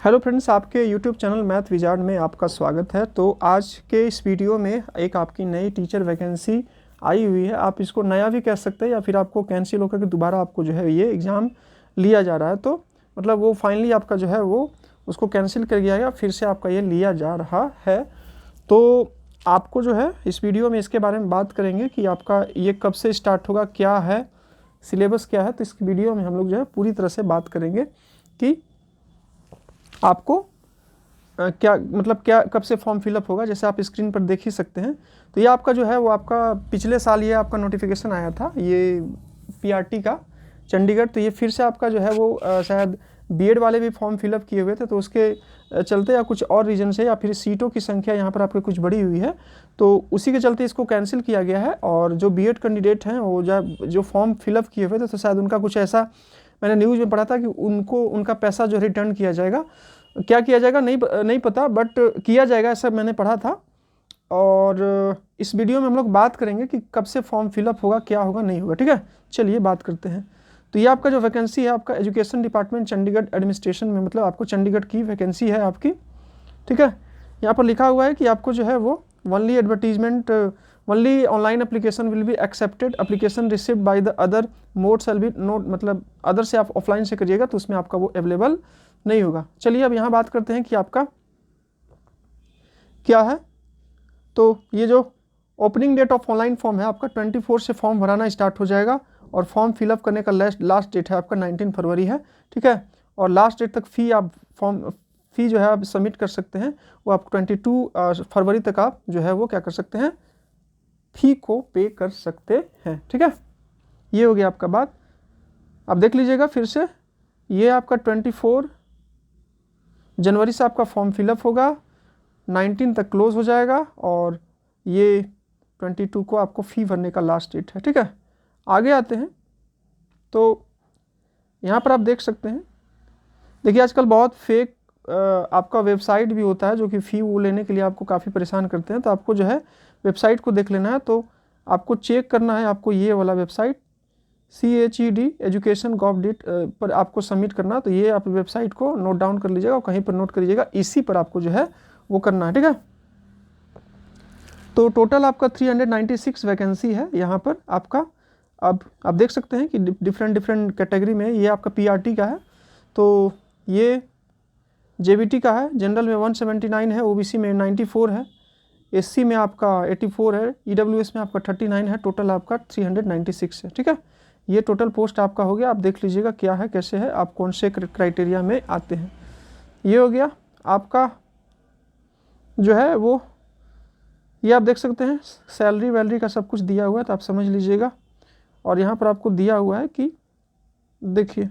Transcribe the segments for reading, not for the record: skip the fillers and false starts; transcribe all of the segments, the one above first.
Hello friends, आपके YouTube channel math wizard में आपका स्वागत है। तो आज के इस वीडियो में एक आपकी नई टीचर वैकेंसी आई हुई है। आप इसको नया भी कह सकते हैं या फिर आपको कैंसिल होकर के दोबारा आपको जो है ये एग्ज़ाम लिया जा रहा है। तो मतलब वो फाइनली आपका जो है वो उसको कैंसिल कर दिया गया, फिर से आपका ये लिया जा रहा है। तो आपको जो है इस वीडियो में इसके बारे में बात करेंगे कि आपका ये कब से स्टार्ट होगा, क्या है सिलेबस, क्या है। तो इस वीडियो में हम लोग जो है पूरी तरह से बात करेंगे कि आपको क्या मतलब क्या कब से फॉर्म फिलअप होगा। जैसे आप स्क्रीन पर देख ही सकते हैं। तो ये आपका जो है वो आपका पिछले साल ये आपका नोटिफिकेशन आया था, ये पीआरटी का चंडीगढ़। तो ये फिर से आपका जो है वो शायद बीएड वाले भी फॉर्म फिलअप किए हुए थे, तो उसके चलते या कुछ और रीज़न से या फिर सीटों की संख्या यहाँ पर आपके कुछ बढ़ी हुई है, तो उसी के चलते इसको कैंसिल किया गया है। और जो बीएड कैंडिडेट हैं वो जो फॉर्म फिलअप किए हुए थे, तो शायद उनका कुछ ऐसा मैंने न्यूज़ में पढ़ा था कि उनको उनका पैसा जो रिटर्न किया जाएगा। क्या किया जाएगा नहीं पता, बट किया जाएगा ऐसा मैंने पढ़ा था। और इस वीडियो में हम लोग बात करेंगे कि कब से फॉर्म फिलअप होगा, क्या होगा, नहीं होगा। ठीक है, चलिए बात करते हैं। तो ये आपका जो वैकेंसी है आपका एजुकेशन डिपार्टमेंट चंडीगढ़ एडमिनिस्ट्रेशन में, मतलब आपको चंडीगढ़ की वैकेंसी है आपकी। ठीक है, यहाँ पर लिखा हुआ है कि आपको जो है वो only advertisement only online application will be accepted, application received by the other mode shall be note, मतलब अदर से आप ऑफलाइन से करिएगा तो उसमें आपका वो अवेलेबल नहीं होगा। चलिए अब यहाँ बात करते हैं कि आपका क्या है। तो ये जो opening date of online form है आपका 24 से फॉर्म भराना स्टार्ट हो जाएगा, और फॉर्म फिलअप करने का लास्ट डेट है आपका 19 फरवरी है। ठीक है, और लास्ट डेट तक फ़ी जो है आप सबमिट कर सकते हैं, वो आप 22 फरवरी तक आप जो है वो क्या कर सकते हैं, फ़ी को पे कर सकते हैं। ठीक है, ये हो गया आपका बात। आप देख लीजिएगा फिर से, ये आपका 24 जनवरी से आपका फॉर्म फिलअप होगा, 19 तक क्लोज हो जाएगा, और ये 22 को आपको फ़ी भरने का लास्ट डेट है। ठीक है, आगे आते हैं। तो यहाँ पर आप देख सकते हैं, देखिए आजकल बहुत फेक आपका वेबसाइट भी होता है जो कि फ़ी वो लेने के लिए आपको काफ़ी परेशान करते हैं। तो आपको जो है वेबसाइट को देख लेना है। तो आपको चेक करना है, आपको ये वाला वेबसाइट CHED एजुकेशन gov.in पर आपको सबमिट करना। तो ये आप वेबसाइट को नोट डाउन कर लीजिएगा और कहीं पर नोट कर लीजिएगा, इसी पर आपको जो है वो करना है। ठीक है, तो टोटल आपका 396 वैकेंसी है यहाँ पर आपका। अब आप देख सकते हैं कि डिफरेंट कैटेगरी में ये आपका पीआरटी का है, तो ये जेबीटी का है, जनरल में 179 है, ओबीसी में 94 है, एससी में आपका 84 है, ईडब्ल्यूएस में आपका 39 है, टोटल आपका 396 है। ठीक है, ये टोटल पोस्ट आपका हो गया। आप देख लीजिएगा क्या है, कैसे है, आप कौन से क्राइटेरिया में आते हैं। ये हो गया आपका जो है वो, ये आप देख सकते हैं सैलरी वैलरी का सब कुछ दिया हुआ है, तो आप समझ लीजिएगा। और यहाँ पर आपको दिया हुआ है कि देखिए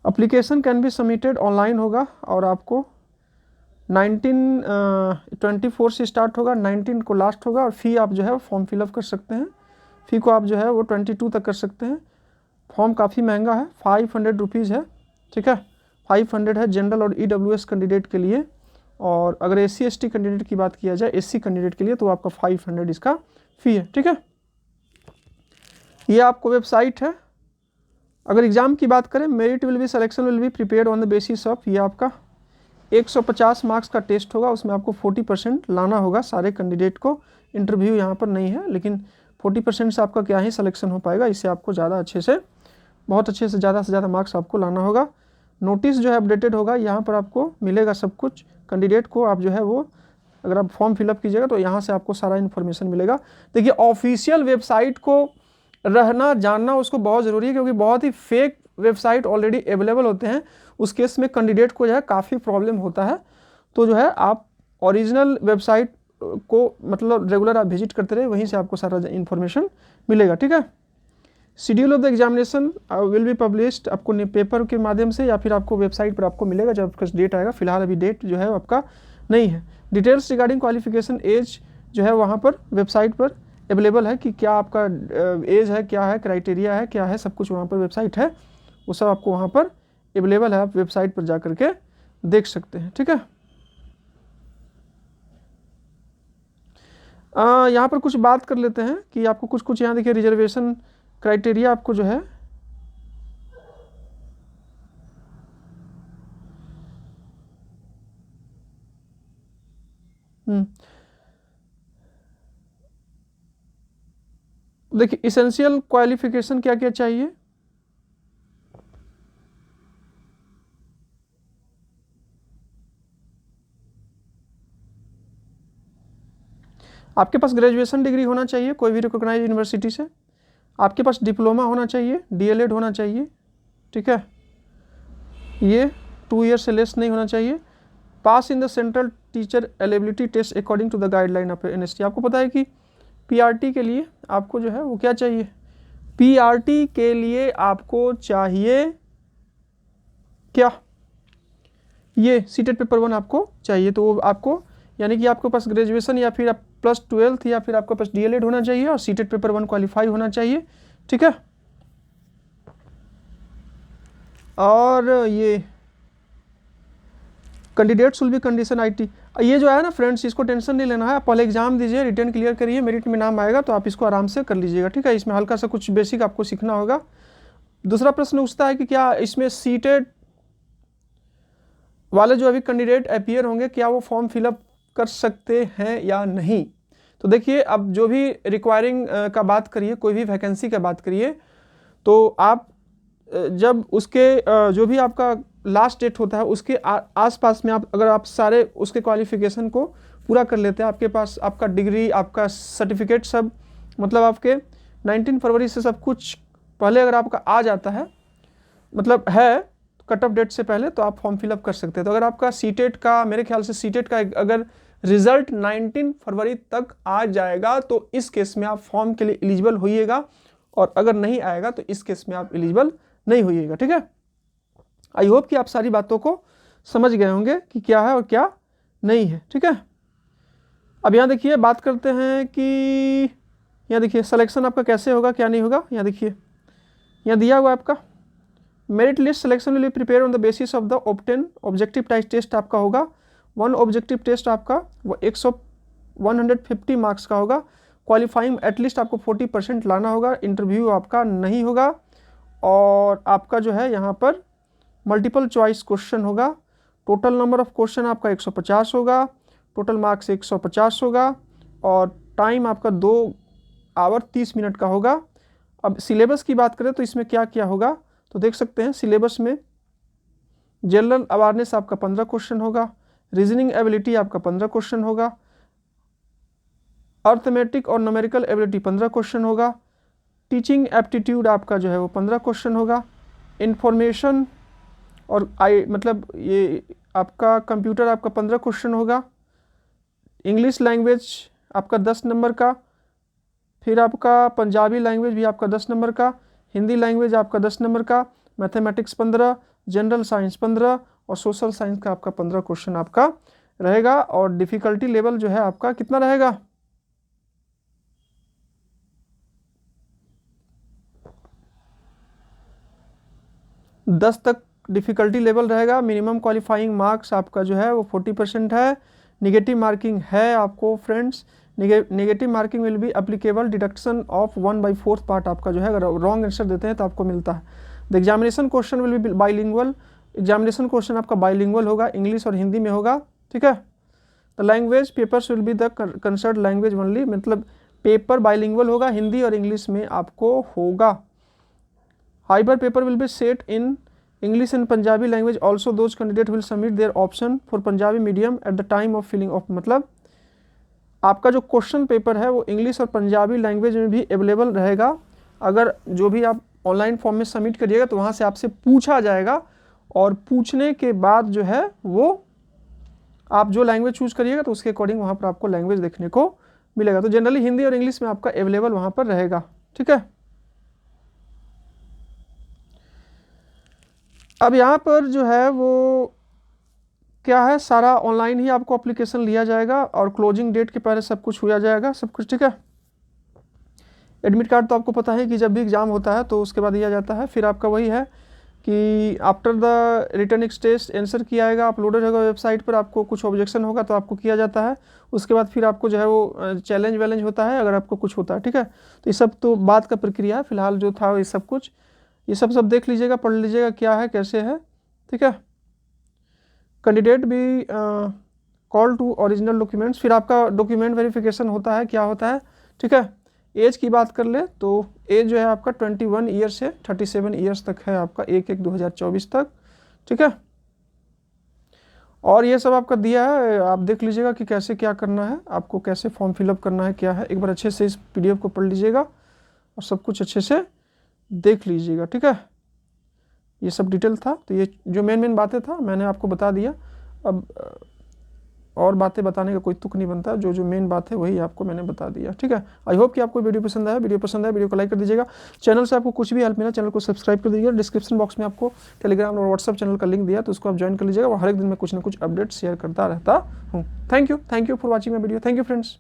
application can be submitted online होगा, और आपको 24 से स्टार्ट होगा, 19 को लास्ट होगा, और फ़ी आप जो है फॉर्म फिलअप कर सकते हैं। फ़ी को आप जो है वो 22 तक कर सकते हैं। फॉर्म काफ़ी महंगा है, 500 रुपीज़ है। ठीक है, 500 है जनरल और ईडब्ल्यूएस कैंडिडेट के लिए, और अगर SC ST कैंडिडेट की बात किया जाए, SC कैंडिडेट के लिए, तो आपका 500 इसका फ़ी है। ठीक है, ये आपको वेबसाइट है। अगर एग्ज़ाम की बात करें, merit will be selection will be prepared on the basis of, ये आपका 150 मार्क्स का टेस्ट होगा, उसमें आपको 40% लाना होगा सारे कैंडिडेट को। इंटरव्यू यहाँ पर नहीं है, लेकिन 40% से आपका क्या ही सिलेक्शन हो पाएगा, इससे आपको ज़्यादा अच्छे से बहुत अच्छे से ज़्यादा मार्क्स आपको लाना होगा। नोटिस जो है अपडेटेड होगा, यहाँ पर आपको मिलेगा सब कुछ कैंडिडेट को। आप जो है वो अगर आप फॉर्म फिलअप कीजिएगा तो यहाँ से आपको सारा इन्फॉर्मेशन मिलेगा। देखिए ऑफिशियल वेबसाइट को रहना जानना उसको बहुत ज़रूरी है, क्योंकि बहुत ही फेक वेबसाइट ऑलरेडी अवेलेबल होते हैं। उस केस में कैंडिडेट को जो है काफ़ी प्रॉब्लम होता है। तो जो है आप ओरिजिनल वेबसाइट को मतलब रेगुलर आप विजिट करते रहे, वहीं से आपको सारा इन्फॉर्मेशन मिलेगा। ठीक है, schedule of the examination will be published, आपको पेपर के माध्यम से या फिर आपको वेबसाइट पर आपको मिलेगा जब आपका डेट आएगा। फिलहाल अभी डेट जो है आपका नहीं है। डिटेल्स रिगार्डिंग क्वालिफिकेशन एज जो है वहाँ पर वेबसाइट पर अवेलेबल है कि क्या आपका एज है, क्या है क्राइटेरिया है, क्या है, सब कुछ वहाँ पर वेबसाइट है, वो सब आपको वहाँ पर अवेलेबल है। आप वेबसाइट पर जा करके देख सकते हैं। ठीक है, यहाँ पर कुछ बात कर लेते हैं कि आपको कुछ यहाँ देखिए रिजर्वेशन क्राइटेरिया आपको जो है देखिए इसेंशियल क्वालिफिकेशन क्या क्या चाहिए, आपके पास ग्रेजुएशन डिग्री होना चाहिए कोई भी रिकॉग्नाइज यूनिवर्सिटी से, आपके पास डिप्लोमा होना चाहिए, डीएलएड होना चाहिए, ठीक है, ये 2 ईयर से लेस नहीं होना चाहिए, pass in the central teacher eligibility test according to the guideline of NST. आपको पता है कि पीआरटी के लिए आपको जो है वो क्या चाहिए, पीआरटी के लिए आपको चाहिए क्या, ये सीटेट पेपर 1 आपको चाहिए। तो वो आपको यानी कि आपके पास ग्रेजुएशन या फिर आप +12 या फिर आपके पास डीएलएड होना चाहिए और सीटेट पेपर 1 क्वालिफाई होना चाहिए, ठीक है। और ये candidates will be condition IT, ये जो है ना फ्रेंड्स, इसको टेंशन नहीं लेना है, आप पहले एग्जाम दीजिए, रिटर्न क्लियर करिए, मेरिट में नाम आएगा तो आप इसको आराम से कर लीजिएगा, ठीक है। इसमें हल्का सा कुछ बेसिक आपको सीखना होगा। दूसरा प्रश्न उठता है कि क्या इसमें सीटेट वाले जो अभी कैंडिडेट अपीयर होंगे क्या वो फॉर्म फिलअप कर सकते हैं या नहीं। तो देखिए अब जो भी रिक्वायरिंग का बात करिए, कोई भी वैकेंसी का बात करिए, तो आप जब उसके जो भी आपका लास्ट डेट होता है उसके आसपास में आप अगर आप सारे उसके क्वालिफिकेशन को पूरा कर लेते हैं, आपके पास आपका डिग्री, आपका सर्टिफिकेट सब, मतलब आपके 19 फरवरी से सब कुछ पहले अगर आपका आ जाता है, मतलब है कट ऑफ डेट से पहले, तो आप फॉर्म फिलअप कर सकते हैं। तो अगर आपका सीटेट का, मेरे ख्याल से सीटेट का अगर रिजल्ट 19 फरवरी तक आ जाएगा तो इस केस में आप फॉर्म के लिए एलिजिबल होइएगा, और अगर नहीं आएगा तो इस केस में आप एलिजिबल नहीं होइएगा, ठीक है। आई होप कि आप सारी बातों को समझ गए होंगे कि क्या है और क्या नहीं है, ठीक है। अब यहाँ देखिए बात करते हैं कि यहाँ देखिए सिलेक्शन आपका कैसे होगा क्या नहीं होगा। यहाँ देखिए यहाँ दिया हुआ आपका merit list selection will be prepare on the basis of the obtain objective type test आपका होगा। 1 ऑब्जेक्टिव टेस्ट आपका वो 150 मार्क्स का होगा। क्वालिफाइंग एटलीस्ट आपको 40% लाना होगा। इंटरव्यू आपका नहीं होगा, और आपका जो है यहाँ पर मल्टीपल चॉइस क्वेश्चन होगा। टोटल नंबर ऑफ क्वेश्चन आपका 150 होगा, टोटल मार्क्स 150 होगा, और टाइम आपका 2 आवर 30 मिनट का होगा। अब सिलेबस की बात करें तो इसमें क्या क्या होगा, तो देख सकते हैं सिलेबस में जनरल अवेयरनेस आपका 15 क्वेश्चन होगा, रीजनिंग एबिलिटी आपका 15 क्वेश्चन होगा, अर्थमेटिक और न्यूमेरिकल एबिलिटी 15 क्वेश्चन होगा, टीचिंग एप्टीट्यूड आपका जो है वो 15 क्वेश्चन होगा, इंफॉर्मेशन और मतलब ये आपका कंप्यूटर आपका 15 क्वेश्चन होगा, इंग्लिश लैंग्वेज आपका 10 नंबर का, फिर आपका पंजाबी लैंग्वेज भी आपका 10 नंबर का, हिंदी लैंग्वेज आपका 10 नंबर का, मैथमेटिक्स 15, जनरल साइंस 15 और सोशल साइंस का आपका 15 क्वेश्चन आपका रहेगा। और डिफ़िकल्टी लेवल जो है आपका कितना रहेगा, 10 तक डिफ़िकल्टी लेवल रहेगा। मिनिमम क्वालिफाइंग मार्क्स आपका जो है वो 40% है। निगेटिव मार्किंग है आपको friends, negative marking will be applicable deduction of 1/4 part आपका जो है, अगर रॉन्ग आंसर देते हैं तो आपको मिलता है। The examination question will be bilingual, examination question आपका बाइलिंगुअल होगा, इंग्लिश और हिंदी में होगा, ठीक है। The language papers will be the concern language only, मतलब पेपर बाइलिंगुअल होगा, हिंदी और इंग्लिश में आपको होगा। Haber paper will be set in English and Punjabi language. Also those candidate will submit their option for Punjabi medium at the time of filling of, मतलब आपका जो question paper है वो इंग्लिश और पंजाबी लैंग्वेज में भी अवेलेबल रहेगा। अगर जो भी आप ऑनलाइन फॉर्म में सबमिट करिएगा तो वहाँ से आपसे पूछा जाएगा, और पूछने के बाद जो है वो आप जो लैंग्वेज चूज करिएगा तो उसके अकॉर्डिंग वहाँ पर आपको लैंग्वेज देखने को मिलेगा। तो जनरली हिंदी और इंग्लिश में आपका अवेलेबल वहाँ पर रहेगा, ठीक है। अब यहाँ पर जो है वो क्या है, सारा ऑनलाइन ही आपको एप्लीकेशन लिया जाएगा, और क्लोजिंग डेट के पहले सब कुछ हुआ जाएगा, सब कुछ, ठीक है। एडमिट कार्ड तो आपको पता है कि जब भी एग्ज़ाम होता है तो उसके बाद दिया जाता है। फिर आपका वही है कि after the return test answer किया आएगा, अपलोडेड होगा वेबसाइट पर, आपको कुछ ऑब्जेक्शन होगा तो आपको किया जाता है। उसके बाद फिर आपको जो है वो चैलेंज वैलेंज होता है अगर आपको कुछ होता है, ठीक है। तो ये सब तो बाद का प्रक्रिया है, फिलहाल जो था ये सब कुछ, ये सब देख लीजिएगा, पढ़ लीजिएगा क्या है कैसे है, ठीक है। कैंडिडेट भी कॉल टू ओरिजिनल डॉक्यूमेंट्स, फिर आपका डॉक्यूमेंट वेरिफिकेशन होता है, क्या होता है, ठीक है। एज की बात कर ले तो एज जो है आपका 21 ईयर से 37 ईयर्स तक है आपका 1/1/2024 तक, ठीक है। और ये सब आपका दिया है, आप देख लीजिएगा कि कैसे क्या करना है, आपको कैसे फॉर्म फिलअप करना है, क्या है, एक बार अच्छे से इस PDF को पढ़ लीजिएगा और सब कुछ अच्छे से देख लीजिएगा, ठीक है। ये सब डिटेल था, तो ये जो मेन बातें था मैंने आपको बता दिया। अब और बातें बताने का कोई तुक नहीं बनता, जो जो मेन बात है वही आपको मैंने बता दिया, ठीक है। आई होप कि आपको वीडियो पसंद आया, वीडियो को लाइक कर दीजिएगा। चैनल से आपको कुछ भी हेल्प मिला, चैनल को सब्सक्राइब कर दीजिएगा। डिस्क्रिप्शन बॉक्स में आपको टेलीग्राम और व्हाट्सअप चैनल का लिंक दिया, तो उसको आप ज्वाइन कर लीजिएगा। और हर एक दिन मैं कुछ ना कुछ अपडेट शेयर करता रहता हूँ। Thank you for watching my video. Thank you friends.